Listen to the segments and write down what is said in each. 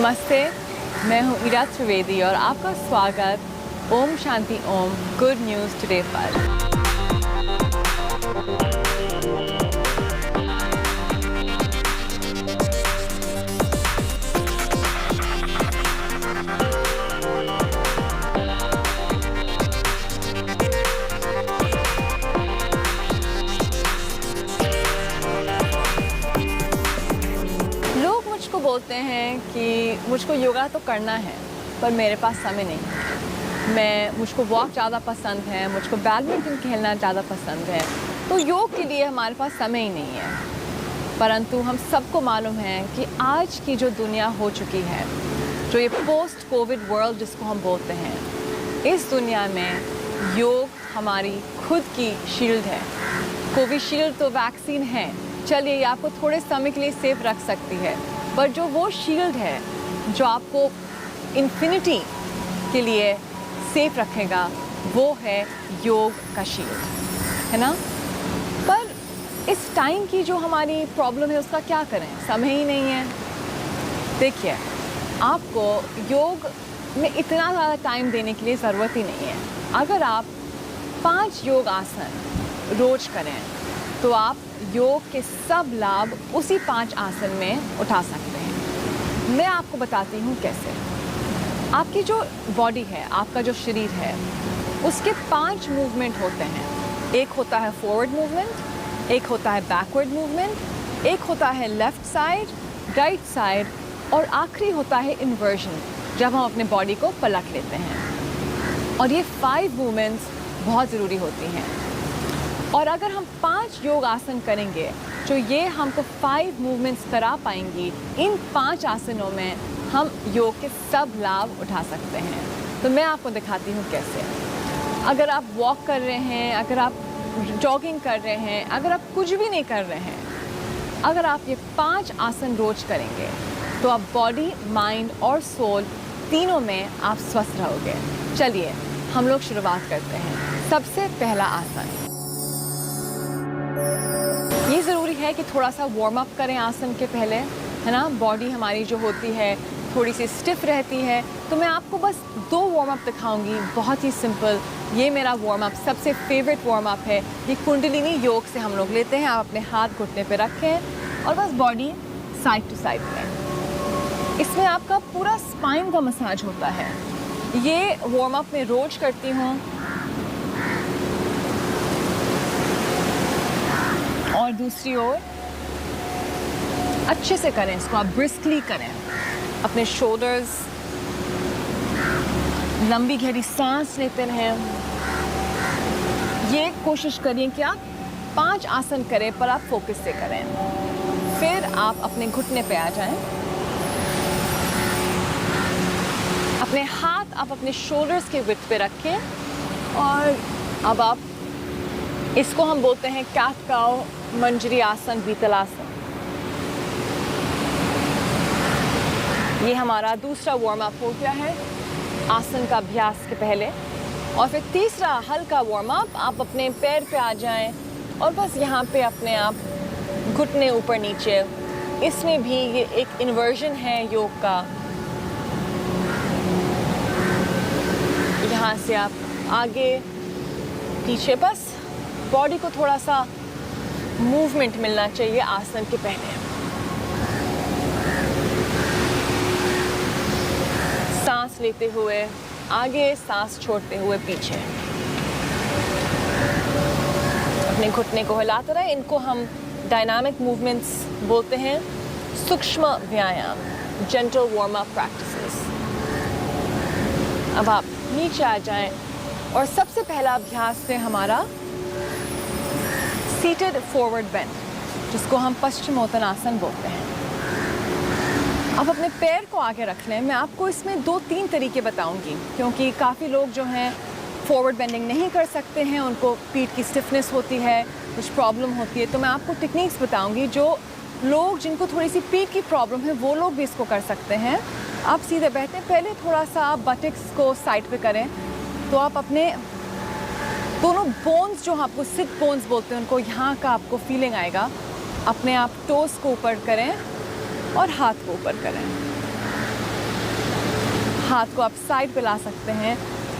नमस्ते, मैं हूँ ईरा त्रिवेदी और आपका स्वागत Om Shanti Om good news today पर। लोग मुझको बोलते हैं कि मुझको योगा तो करना है पर मेरे पास समय नहीं है। मुझको वॉक ज़्यादा पसंद है, मुझको बैडमिंटन खेलना ज़्यादा पसंद है, तो योग के लिए हमारे पास समय ही नहीं है। परंतु हम सबको मालूम है कि आज की जो दुनिया हो चुकी है, जो ये पोस्ट कोविड वर्ल्ड जिसको हम बोलते हैं, इस दुनिया में योग हमारी खुद की शील्ड है। कोविशील्ड तो वैक्सीन है, चलिए ये आपको थोड़े समय के लिए सेफ रख सकती है, पर जो वो शील्ड है जो आपको इन्फिनिटी के लिए सेफ रखेगा वो है योग का शील्ड, है ना। पर इस टाइम की जो हमारी प्रॉब्लम है उसका क्या करें, समय ही नहीं है। देखिए, आपको योग में इतना ज़्यादा टाइम देने के लिए ज़रूरत ही नहीं है। अगर आप 5 योग आसन रोज करें तो आप योग के सब लाभ उसी 5 आसन में उठा सकते हैं। मैं आपको बताती हूँ कैसे। आपकी जो बॉडी है, आपका जो शरीर है, उसके 5 मूवमेंट होते हैं। एक होता है फॉरवर्ड मूवमेंट, एक होता है बैकवर्ड मूवमेंट, एक होता है लेफ़्ट साइड, राइट साइड और आखिरी होता है इन्वर्जन, जब हम अपने बॉडी को पलट लेते हैं। और ये 5 मूवमेंट्स बहुत ज़रूरी होती हैं। और अगर हम 5 योग आसन करेंगे जो ये हमको 5 मूवमेंट्स करा पाएंगी, इन 5 आसनों में हम योग के सब लाभ उठा सकते हैं। तो मैं आपको दिखाती हूँ कैसे। अगर आप वॉक कर रहे हैं, अगर आप जॉगिंग कर रहे हैं, अगर आप कुछ भी नहीं कर रहे हैं, अगर आप ये 5 आसन रोज करेंगे तो आप बॉडी, माइंड और सोल तीनों में आप स्वस्थ रहोगे। चलिए हम लोग शुरुआत करते हैं। सबसे पहला आसन, ये ज़रूरी है कि थोड़ा सा वार्म अप करें आसन के पहले, है ना। बॉडी हमारी जो होती है थोड़ी सी स्टिफ रहती है, तो मैं आपको बस 2 वार्म अप दिखाऊंगी, बहुत ही सिंपल। ये मेरा वार्म अप सबसे फेवरेट वार्म अप है। ये कुंडलिनी योग से हम लोग लेते हैं। आप अपने हाथ घुटने पे रखें और बस बॉडी साइड टू साइड करें। इसमें आपका पूरा स्पाइन का मसाज होता है। ये वार्म अप मैं रोज करती हूँ। और दूसरी ओर अच्छे से करें इसको, आप ब्रिस्कली करें। अपने शोल्डर्स, लंबी गहरी सांस लेते रहें। ये कोशिश करिए कि आप 5 आसन करें पर आप फोकस से करें। फिर आप अपने घुटने पे आ जाएं। अपने हाथ आप अपने शोल्डर्स के विड्थ पे रखें और अब आप इसको हम बोलते हैं कैट काउ मंजरी आसन, बीतलासन। ये हमारा दूसरा वार्म अप हो गया है आसन का अभ्यास के पहले। और फिर तीसरा हल्का वार्म अप, आप अपने पैर पे आ जाएं और बस यहाँ पे अपने आप घुटने ऊपर नीचे। इसमें भी ये एक इन्वर्जन है योग का। यहाँ से आप आगे पीछे, बस बॉडी को थोड़ा सा मूवमेंट मिलना चाहिए आसन के पहले। सांस लेते हुए आगे, सांस छोड़ते हुए पीछे। अपने घुटने को हिलाते रहे। इनको हम डायनामिक मूवमेंट्स बोलते हैं, सूक्ष्म व्यायाम, जेंटल वार्म अप प्रैक्टिसेस। अब आप नीचे आ जाएं और सबसे पहला अभ्यास है हमारा सीटेड फॉरवर्ड बेंड, जिसको हम पश्चिमोत्तानासन बोलते हैं। अब अपने पैर को आगे रख लें। मैं आपको इसमें 2-3 तरीके बताऊंगी, क्योंकि काफ़ी लोग जो हैं फॉरवर्ड बेंडिंग नहीं कर सकते हैं, उनको पीठ की स्टिफनेस होती है, कुछ प्रॉब्लम होती है। तो मैं आपको टेक्निक्स बताऊंगी जो लोग, जिनको थोड़ी सी पीठ की प्रॉब्लम है, वो लोग भी इसको कर सकते हैं। आप सीधे बैठते हैं, पहले थोड़ा सा आप बटक्स को साइड पे करें, तो आप अपने दोनों बोन्स, जो आपको सिट बोन्स बोलते हैं, उनको यहाँ का आपको फीलिंग आएगा। अपने आप टोस को ऊपर करें और हाथ को ऊपर करें। हाथ को आप साइड पे ला सकते हैं।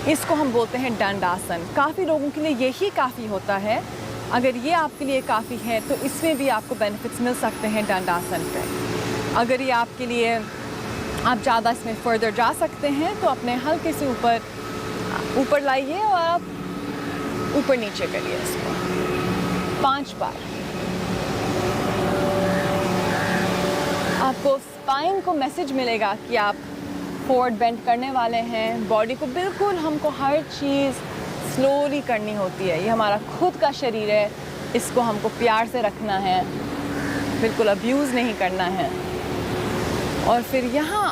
इसको हम बोलते हैं दंडासन। काफ़ी लोगों के लिए यही काफ़ी होता है। अगर ये आपके लिए काफ़ी है तो इसमें भी आपको बेनिफिट्स मिल सकते हैं दंडासन पे। अगर ये आपके लिए आप ज़्यादा इसमें फर्दर जा सकते हैं तो अपने हल्के से ऊपर लाइए और आप ऊपर नीचे करिए इसको 5 बार। आपको स्पाइन को मैसेज मिलेगा कि आप फॉरवर्ड बेंड करने वाले हैं। बॉडी को बिल्कुल हमको हर चीज़ स्लोली करनी होती है। ये हमारा खुद का शरीर है, इसको हमको प्यार से रखना है, बिल्कुल अब्यूज़ नहीं करना है। और फिर यहाँ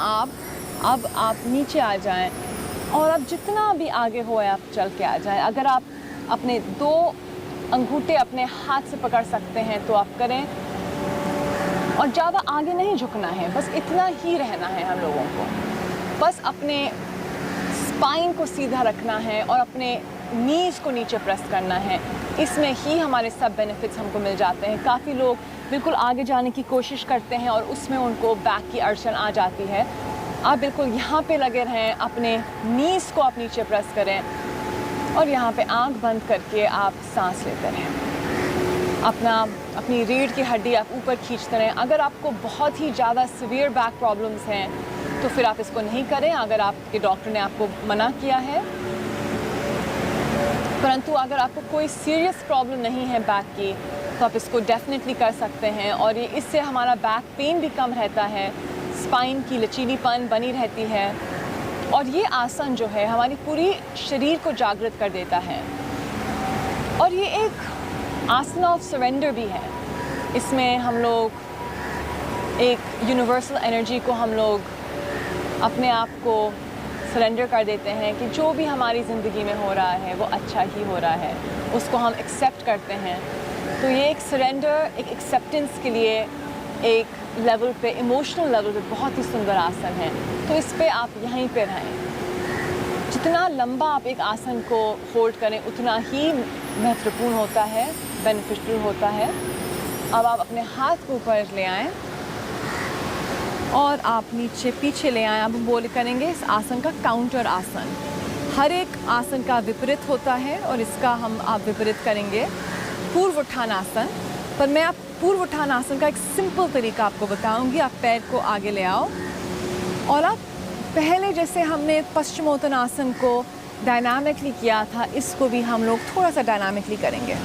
आप नीचे आ जाएं और अब जितना भी आगे हो आप चल के आ जाएं। अगर आप अपने 2 अंगूठे अपने हाथ से पकड़ सकते हैं तो आप करें और ज़्यादा आगे नहीं झुकना है, बस इतना ही रहना है हम लोगों को। बस अपने स्पाइन को सीधा रखना है और अपने नीज़ को नीचे प्रेस करना है। इसमें ही हमारे सब बेनिफिट्स हमको मिल जाते हैं। काफ़ी लोग बिल्कुल आगे जाने की कोशिश करते हैं और उसमें उनको बैक की अड़चन आ जाती है। आप बिल्कुल यहाँ पे लगे रहें, अपने नीज़ को आप नीचे प्रेस करें और यहाँ पे आंख बंद करके आप सांस लेते रहें। अपनी रीढ़ की हड्डी आप ऊपर खींचते रहें। अगर आपको बहुत ही ज़्यादा सीवियर बैक प्रॉब्लम्स हैं तो फिर आप इसको नहीं करें, अगर आपके डॉक्टर ने आपको मना किया है। परंतु अगर आपको कोई सीरियस प्रॉब्लम नहीं है बैक की तो आप इसको डेफिनेटली कर सकते हैं और ये इससे हमारा बैक पेन भी कम रहता है, स्पाइन की लचीलीपन बनी रहती है और ये आसन जो है हमारी पूरी शरीर को जागृत कर देता है। और ये एक आसन ऑफ सरेंडर भी है। इसमें हम लोग एक यूनिवर्सल एनर्जी को हम लोग अपने आप को सरेंडर कर देते हैं कि जो भी हमारी ज़िंदगी में हो रहा है वो अच्छा ही हो रहा है, उसको हम एक्सेप्ट करते हैं। तो ये एक सरेंडर, एक एक्सेप्टेंस के लिए एक लेवल पे, इमोशनल लेवल पे बहुत ही सुंदर आसन है। तो इस पे आप यहीं पे रहें। जितना लंबा आप एक आसन को होल्ड करें उतना ही महत्वपूर्ण होता है, बेनिफिशियल होता है। अब आप अपने हाथ को ऊपर ले आएँ और आप नीचे पीछे ले आएँ। अब हम करेंगे इस आसन का काउंटर आसन। हर एक आसन का विपरीत होता है और इसका आप विपरीत करेंगे पूर्व उत्थानासन। पर मैं आप पूर्व उत्थानासन का एक सिंपल तरीका आपको बताऊंगी। आप पैर को आगे ले आओ और आप पहले जैसे हमने पश्चिमोत्तानासन को डायनामिकली किया था, इसको भी हम लोग थोड़ा सा डायनामिकली करेंगे।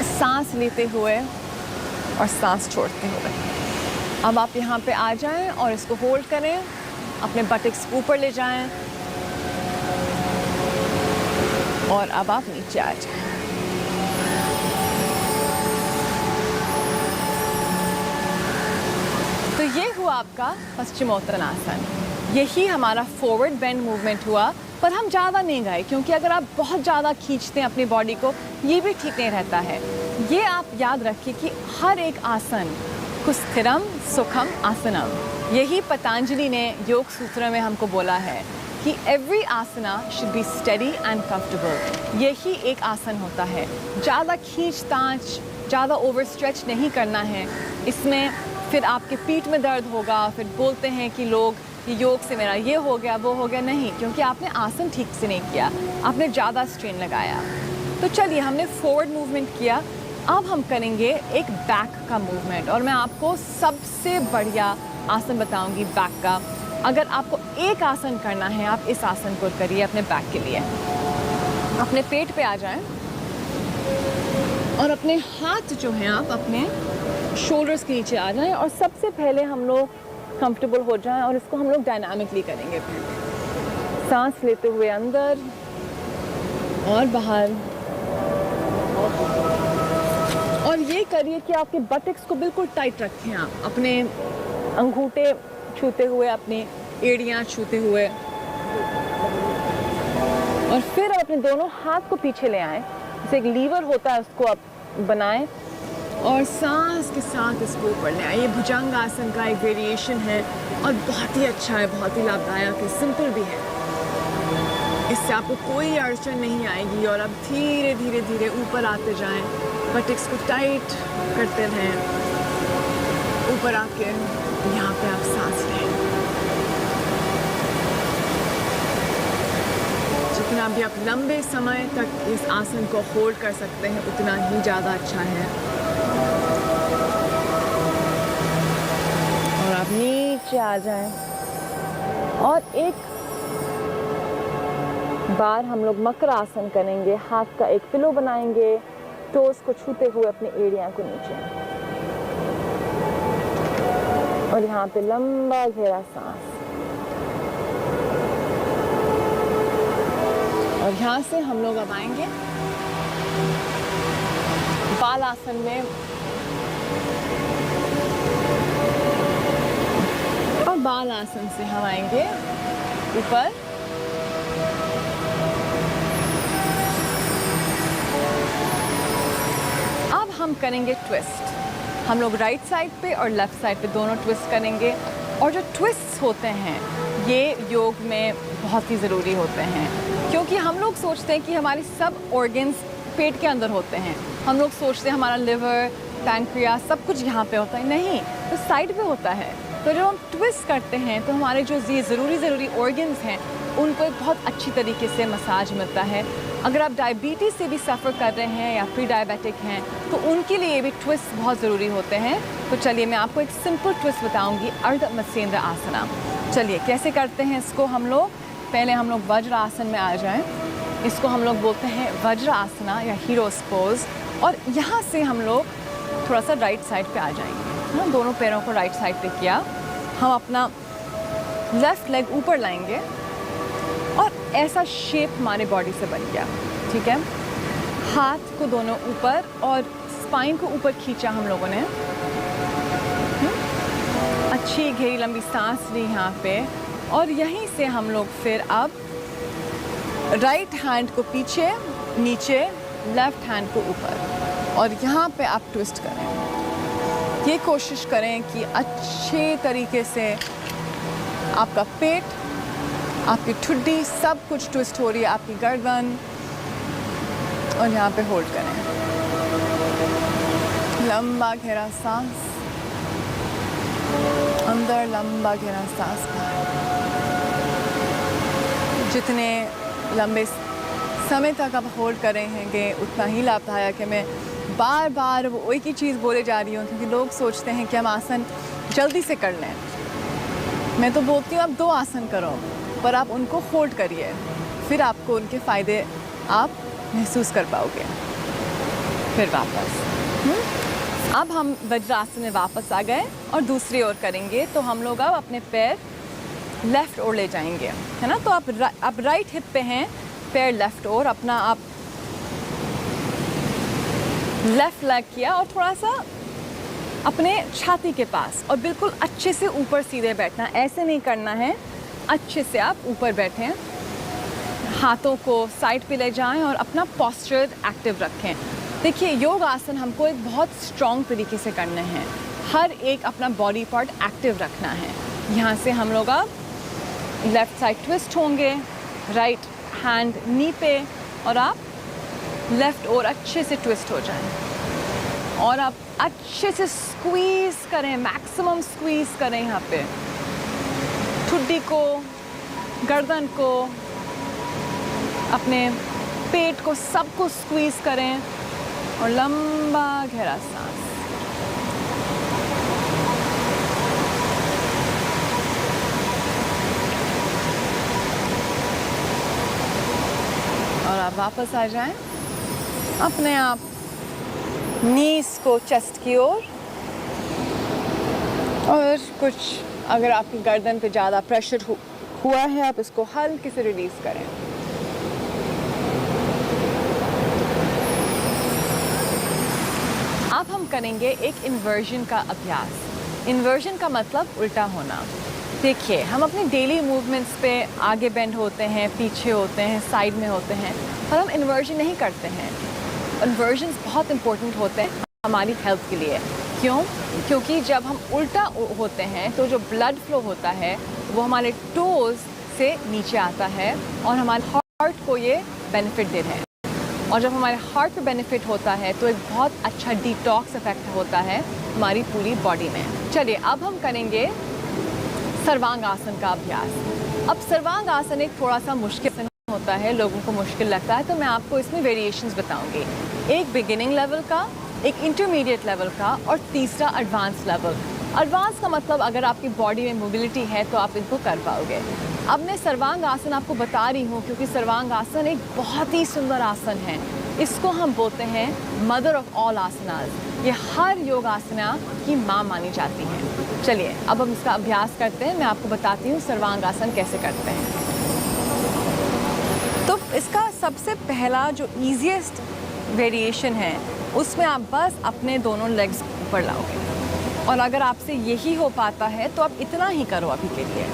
सांस लेते हुए और सांस छोड़ते हुए। अब आप यहाँ पे आ जाएं और इसको होल्ड करें, अपने बटक्स ऊपर ले जाएं और अब आप नीचे आ जाएं। तो ये हुआ आपका पश्चिमोत्तानासन। यही हमारा फॉरवर्ड बेंड मूवमेंट हुआ, पर हम ज़्यादा नहीं गए क्योंकि अगर आप बहुत ज़्यादा खींचते हैं अपनी बॉडी को, ये भी ठीक नहीं रहता है। ये आप याद रखिए कि हर एक आसन को स्थिरम सुखम आसनम, यही पतंजलि ने योग सूत्र में हमको बोला है कि every asana should be steady and comfortable. यही एक आसन होता है। ज़्यादा खींच-तांच, ज़्यादा ओवर स्ट्रेच नहीं करना है। इसमें फिर आपके पीठ में दर्द होगा, फिर बोलते हैं कि लोग योग से मेरा ये हो गया वो हो गया। नहीं, क्योंकि आपने आसन ठीक से नहीं किया, आपने ज़्यादा स्ट्रेन लगाया। तो चलिए, हमने फॉरवर्ड मूवमेंट किया, अब हम करेंगे एक बैक का मूवमेंट और मैं आपको सबसे बढ़िया आसन बताऊंगी बैक का। अगर आपको एक आसन करना है, आप इस आसन को करिए अपने बैक के लिए। अपने पेट पे आ जाएं और अपने हाथ जो हैं आप अपने शोल्डर्स के नीचे आ जाएं और सबसे पहले हम लोग कंफर्टेबल हो जाएं और इसको हम लोग डायनामिकली करेंगे। सांस लेते हुए अंदर और बाहर, और ये करिए कि आपके बटक्स को बिल्कुल टाइट रखें। आप अपने अंगूठे छूते हुए, अपनी एड़ियाँ छूते हुए, और फिर अपने दोनों हाथ को पीछे ले आएं। जैसे एक लीवर होता है उसको आप बनाएं और सांस के साथ इसको ऊपर ले आए। ये भुजंग आसन का एक वेरिएशन है और बहुत ही अच्छा है, बहुत ही लाभदायक है, सिंपल भी है। इससे आपको कोई अड़चन नहीं आएगी और आप धीरे धीरे धीरे ऊपर आते जाएं। बटक्स को टाइट करते रहें। ऊपर आके यहाँ पे आप सांस लें जितना भी आप लंबे समय तक इस आसन को होल्ड कर सकते हैं उतना ही ज़्यादा अच्छा है। और आप नीचे आ जाएं और एक बार हम लोग मकर आसन करेंगे। हाथ का एक पिलो बनाएंगे, टोस को छूते हुए अपने एड़ियां को नीचे, और यहाँ पे लंबा गहरा सांस। और यहाँ से हम लोग अब आएंगे बाल आसन में, और बाल आसन से हम आएंगे ऊपर। अब हम करेंगे ट्विस्ट। हम लोग राइट साइड पे और लेफ्ट साइड पे दोनों ट्विस्ट करेंगे। और जो ट्विस्ट होते हैं ये योग में बहुत ही ज़रूरी होते हैं, क्योंकि हम लोग सोचते हैं कि हमारे सब ऑर्गन्स पेट के अंदर होते हैं। हम लोग सोचते हैं हमारा लिवर, पैंक्रियास सब कुछ यहाँ पे होता है, नहीं, तो साइड पे होता है। तो जब हम ट्विस्ट करते हैं तो हमारे जो ज़रूरी ऑर्गन्स हैं उनको एक बहुत अच्छी तरीके से मसाज मिलता है। अगर आप डायबिटीज़ से भी सफ़र कर रहे हैं या प्री डायबिटिक हैं तो उनके लिए भी ट्विस्ट बहुत ज़रूरी होते हैं। तो चलिए मैं आपको एक सिंपल ट्विस्ट बताऊंगी, अर्ध मत्स्येंद्र आसना। चलिए कैसे करते हैं इसको हम लोग। पहले हम लोग वज्र आसन में आ जाएं। इसको हम लोग बोलते हैं वज्र आसना या हीरोज़ पोज। और यहाँ से हम लोग थोड़ा सा राइट साइड पे आ जाएंगे। हाँ, दोनों पैरों को राइट साइड पे किया। हम अपना लेफ़्ट लेग ऊपर लाएंगे और ऐसा शेप हमारे बॉडी से बन गया, ठीक है। हाथ को दोनों ऊपर और स्पाइन को ऊपर खींचा हम लोगों ने। अच्छी गहरी लंबी सांस ली यहाँ पे। और यहीं से हम लोग फिर अब राइट हैंड को पीछे, नीचे, लेफ्ट हैंड को ऊपर, और यहाँ पे आप ट्विस्ट करें। ये कोशिश करें कि अच्छे तरीके से आपका पेट, आपकी ठुड्डी सब कुछ ट्विस्ट हो रही है, आपकी गर्दन, और यहाँ पे होल्ड करें। लंबा गहरा सांस अंदर, लंबा गहरा सांस बाहर। जितने लंबे समय तक आप होल्ड करेंगे उतना ही लाभदायक है। मैं बार बार वो एक ही चीज़ बोले जा रही हूँ, क्योंकि लोग सोचते हैं कि हम आसन जल्दी से कर लें। मैं तो बोलती हूँ आप 2 आसन करो, पर आप उनको होल्ड करिए, फिर आपको उनके फ़ायदे आप महसूस कर पाओगे। फिर वापस अब हम वज्रासन में वापस आ गए और दूसरी ओर करेंगे। तो हम लोग अब अपने पैर लेफ़्ट ओर ले जाएंगे, है ना। तो आप राइट हिप पे हैं, पैर लेफ़्ट ओर, अपना आप लेफ़्ट लेग किया और थोड़ा सा अपने छाती के पास, और बिल्कुल अच्छे से ऊपर सीधे बैठना। ऐसे नहीं करना है, अच्छे से आप ऊपर बैठें, हाथों को साइड पे ले जाएं और अपना पोस्चर एक्टिव रखें। देखिए योग आसन हमको एक बहुत स्ट्रॉन्ग तरीके से करने हैं, हर एक अपना बॉडी पार्ट एक्टिव रखना है। यहाँ से हम लोग अब लेफ़्ट साइड ट्विस्ट होंगे, राइट हैंड नी पे, और आप लेफ़्ट और अच्छे से ट्विस्ट हो जाएं। और आप अच्छे से स्क्वीज़ करें, मैक्सिमम स्क्वीज़ करें यहाँ पे, ठुड्डी को, गर्दन को, अपने पेट को, सबको स्क्वीज़ करें। और लंबा गहरा सांस। और आप वापस आ जाएं अपने आप नीज को चेस्ट की ओर। और कुछ अगर आपकी गर्दन पे ज़्यादा प्रेशर हुआ है, आप इसको हल्के से रिलीज़ करें। अब हम करेंगे एक इन्वर्जन का अभ्यास। इन्वर्जन का मतलब उल्टा होना। देखिए हम अपने डेली मूवमेंट्स पे आगे बेंड होते हैं, पीछे होते हैं, साइड में होते हैं, पर हम इन्वर्जन नहीं करते हैं। इन्वर्जन बहुत इंपॉर्टेंट होते हैं हमारी हेल्थ के लिए। क्यों? क्योंकि जब हम उल्टा होते हैं तो जो ब्लड फ्लो होता है वो हमारे टोज से नीचे आता है और हमारे हार्ट को ये बेनिफिट देता है। और जब हमारे हार्ट पे बेनिफिट होता है तो एक बहुत अच्छा डिटॉक्स इफेक्ट होता है हमारी पूरी बॉडी में। चलिए अब हम करेंगे सर्वांग आसन का अभ्यास। अब सर्वांग आसन एक थोड़ा सा मुश्किल होता है, लोगों को मुश्किल लगता है, तो मैं आपको इसमें वेरिएशंस बताऊंगी। एक बिगिनिंग लेवल का, एक इंटरमीडिएट लेवल का और तीसरा एडवांस लेवल। एडवांस का मतलब अगर आपकी बॉडी में मोबिलिटी है तो आप इनको कर पाओगे। अब मैं सर्वांग आसन आपको बता रही हूँ क्योंकि सर्वांग आसन एक बहुत ही सुंदर आसन है। इसको हम बोलते हैं मदर ऑफ ऑल आसनास। ये हर योग आसना की माँ मानी जाती है। चलिए अब हम इसका अभ्यास करते हैं। मैं आपको बताती हूँ सर्वांग आसन कैसे करते हैं। तो इसका सबसे पहला जो ईजीएस्ट वेरिएशन है उसमें आप बस अपने दोनों लेग्स ऊपर लाओगे और अगर आपसे यही हो पाता है तो आप इतना ही करो अभी के लिए।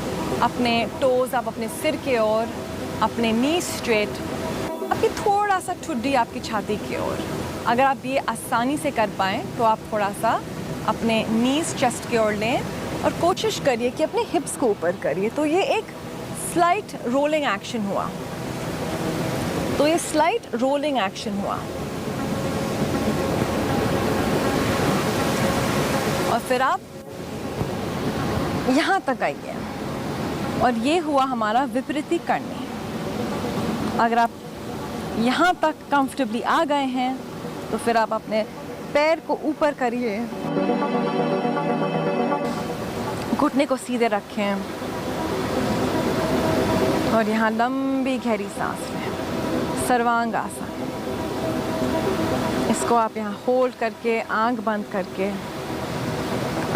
अपने टोज़ आप अपने सिर के ओर, अपने नी स्ट्रेट, आपकी थोड़ा सा ठुड्डी आपकी छाती की ओर। अगर आप ये आसानी से कर पाएँ तो आप थोड़ा सा अपने नीज चेस्ट की ओर लें और कोशिश करिए कि अपने हिप्स को ऊपर करिए। तो ये एक स्लाइट रोलिंग एक्शन हुआ। और फिर आप यहाँ तक आइए और ये हुआ हमारा विपरीती करनी। अगर आप यहाँ तक कंफर्टेबली आ गए हैं तो फिर आप अपने पैर को ऊपर करिए, घुटने को सीधे रखें और यहाँ लंबी गहरी सांस लें। सर्वांग आसन, इसको आप यहाँ होल्ड करके आंख बंद करके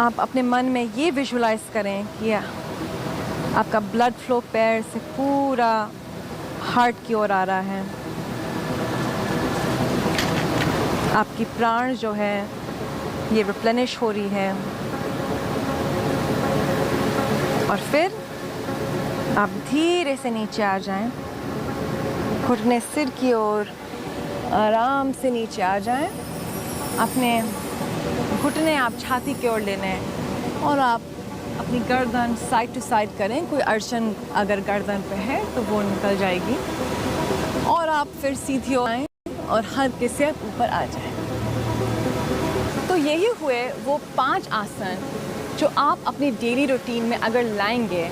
आप अपने मन में ये विजुलाइज करें कि आपका ब्लड फ्लो पैर से पूरा हार्ट की ओर आ रहा है। आपकी प्राण जो है ये रिप्लेनिश हो रही है और फिर आप धीरे से नीचे आ जाएं, घुटने सिर की ओर आराम से नीचे आ जाएं। अपने घुटने आप छाती की ओर लेने और आप अपनी गर्दन साइड टू साइड करें। कोई अड़चन अगर गर्दन पे है तो वो निकल जाएगी और आप फिर सीधी हो आएँ और हल्के से आप ऊपर आ जाएं। तो यही हुए वो 5 आसन जो आप अपनी डेली रूटीन में अगर लाएंगे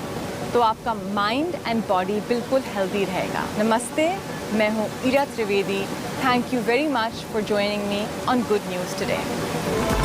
तो आपका माइंड एंड बॉडी बिल्कुल हेल्दी रहेगा। नमस्ते, मैं हूँ Ira Trivedi. Thank you very much for joining me on good news today.